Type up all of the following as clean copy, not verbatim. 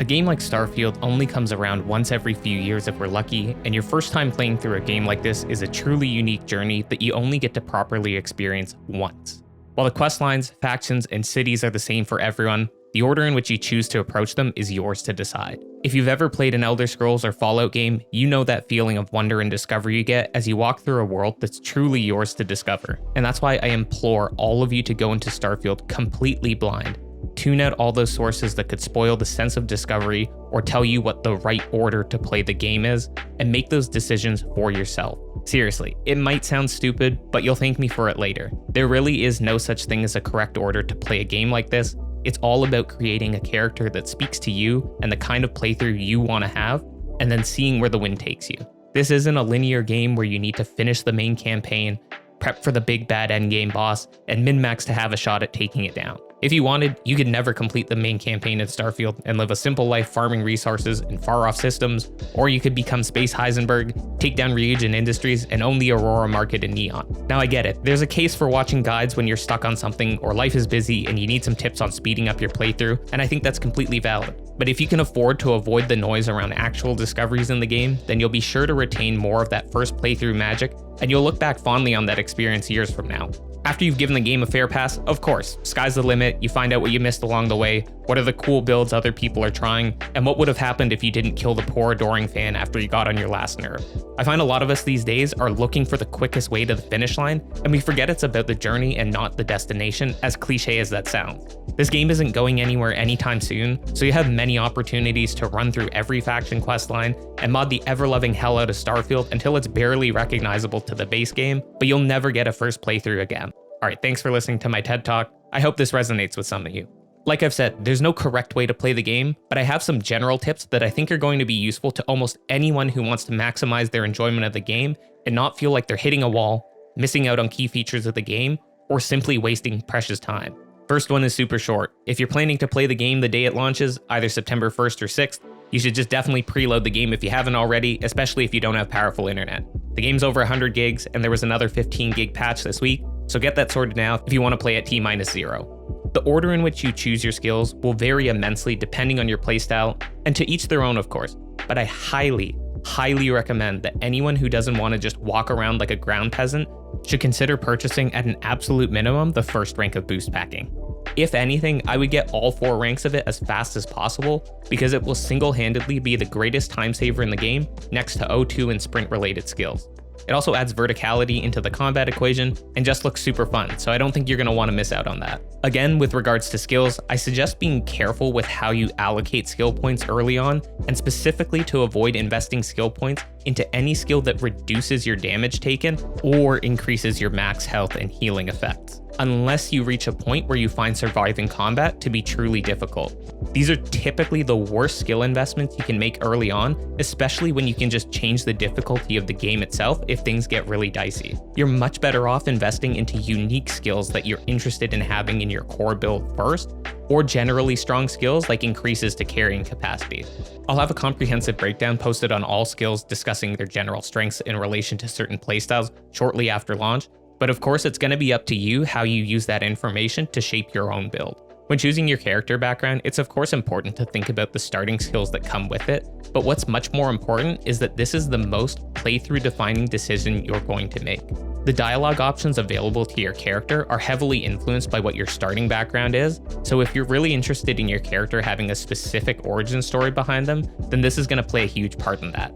A game like Starfield only comes around once every few years if we're lucky, and your first time playing through a game like this is a truly unique journey that you only get to properly experience once. While the questlines, factions, and cities are the same for everyone, the order in which you choose to approach them is yours to decide. If you've ever played an Elder Scrolls or Fallout game, you know that feeling of wonder and discovery you get as you walk through a world that's truly yours to discover. And that's why I implore all of you to go into Starfield completely blind. Tune out all those sources that could spoil the sense of discovery or tell you what the right order to play the game is, and make those decisions for yourself. Seriously, it might sound stupid, but you'll thank me for it later. There really is no such thing as a correct order to play a game like this. It's all about creating a character that speaks to you and the kind of playthrough you want to have, and then seeing where the wind takes you. This isn't a linear game where you need to finish the main campaign, prep for the big bad endgame boss, and min-max to have a shot at taking it down. If you wanted, you could never complete the main campaign in Starfield and live a simple life farming resources in far-off systems, or you could become Space Heisenberg, take down Reagent Industries, and own the Aurora market in Neon. Now I get it, there's a case for watching guides when you're stuck on something or life is busy and you need some tips on speeding up your playthrough, and I think that's completely valid. But if you can afford to avoid the noise around actual discoveries in the game, then you'll be sure to retain more of that first playthrough magic, and you'll look back fondly on that experience years from now. After you've given the game a fair pass, of course, sky's the limit, you find out what you missed along the way, what are the cool builds other people are trying, and what would have happened if you didn't kill the poor adoring fan after you got on your last nerve. I find a lot of us these days are looking for the quickest way to the finish line, and we forget it's about the journey and not the destination, as cliche as that sounds. This game isn't going anywhere anytime soon, so you have many opportunities to run through every faction questline and mod the ever-loving hell out of Starfield until it's barely recognizable to the base game, but you'll never get a first playthrough again. Alright, thanks for listening to my TED Talk. I hope this resonates with some of you. Like I've said, there's no correct way to play the game, but I have some general tips that I think are going to be useful to almost anyone who wants to maximize their enjoyment of the game and not feel like they're hitting a wall, missing out on key features of the game, or simply wasting precious time. First one is super short. If you're planning to play the game the day it launches, either September 1st or 6th, you should just definitely preload the game if you haven't already, especially if you don't have powerful internet. The game's over 100 gigs, and there was another 15 gig patch this week, so get that sorted now if you want to play at T-0. The order in which you choose your skills will vary immensely depending on your playstyle, and to each their own of course, but I highly recommend that anyone who doesn't want to just walk around like a ground peasant should consider purchasing at an absolute minimum the first rank of boost packing. If anything, I would get all 4 ranks of it as fast as possible because it will single-handedly be the greatest time saver in the game next to O2 and sprint related skills. It also adds verticality into the combat equation and just looks super fun, so I don't think you're going to want to miss out on that. Again, with regards to skills, I suggest being careful with how you allocate skill points early on, and specifically to avoid investing skill points into any skill that reduces your damage taken or increases your max health and healing effects, unless you reach a point where you find surviving combat to be truly difficult. These are typically the worst skill investments you can make early on, especially when you can just change the difficulty of the game itself if things get really dicey. You're much better off investing into unique skills that you're interested in having in your core build first, or generally strong skills like increases to carrying capacity. I'll have a comprehensive breakdown posted on all skills discussing their general strengths in relation to certain playstyles shortly after launch, but of course it's going to be up to you how you use that information to shape your own build. When choosing your character background, it's of course important to think about the starting skills that come with it, but what's much more important is that this is the most playthrough defining decision you're going to make. The dialogue options available to your character are heavily influenced by what your starting background is, so if you're really interested in your character having a specific origin story behind them, then this is going to play a huge part in that.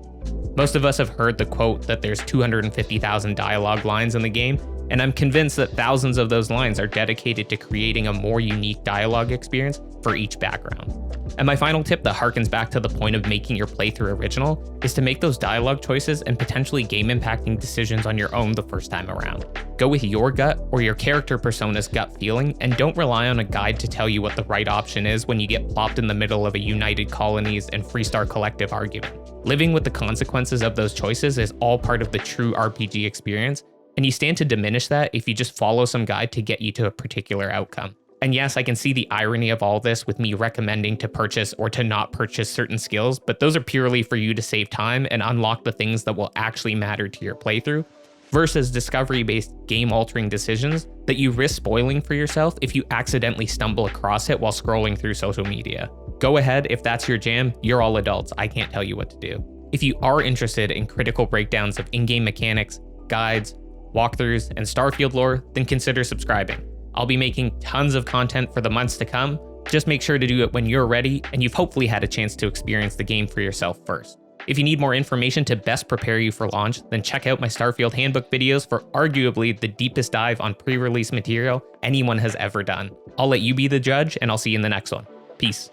Most of us have heard the quote that there's 250,000 dialogue lines in the game, and I'm convinced that thousands of those lines are dedicated to creating a more unique dialogue experience for each background. And my final tip that harkens back to the point of making your playthrough original is to make those dialogue choices and potentially game-impacting decisions on your own the first time around. Go with your gut or your character persona's gut feeling, and don't rely on a guide to tell you what the right option is when you get plopped in the middle of a United Colonies and Freestar Collective argument. Living with the consequences of those choices is all part of the true RPG experience, and you stand to diminish that if you just follow some guide to get you to a particular outcome. And yes, I can see the irony of all this with me recommending to purchase or to not purchase certain skills, but those are purely for you to save time and unlock the things that will actually matter to your playthrough, versus discovery-based game-altering decisions that you risk spoiling for yourself if you accidentally stumble across it while scrolling through social media. Go ahead, if that's your jam, you're all adults, I can't tell you what to do. If you are interested in critical breakdowns of in-game mechanics, guides, walkthroughs, and Starfield lore, then consider subscribing. I'll be making tons of content for the months to come. Just make sure to do it when you're ready and you've hopefully had a chance to experience the game for yourself first. If you need more information to best prepare you for launch, then check out my Starfield Handbook videos for arguably the deepest dive on pre-release material anyone has ever done. I'll let you be the judge, and I'll see you in the next one. Peace.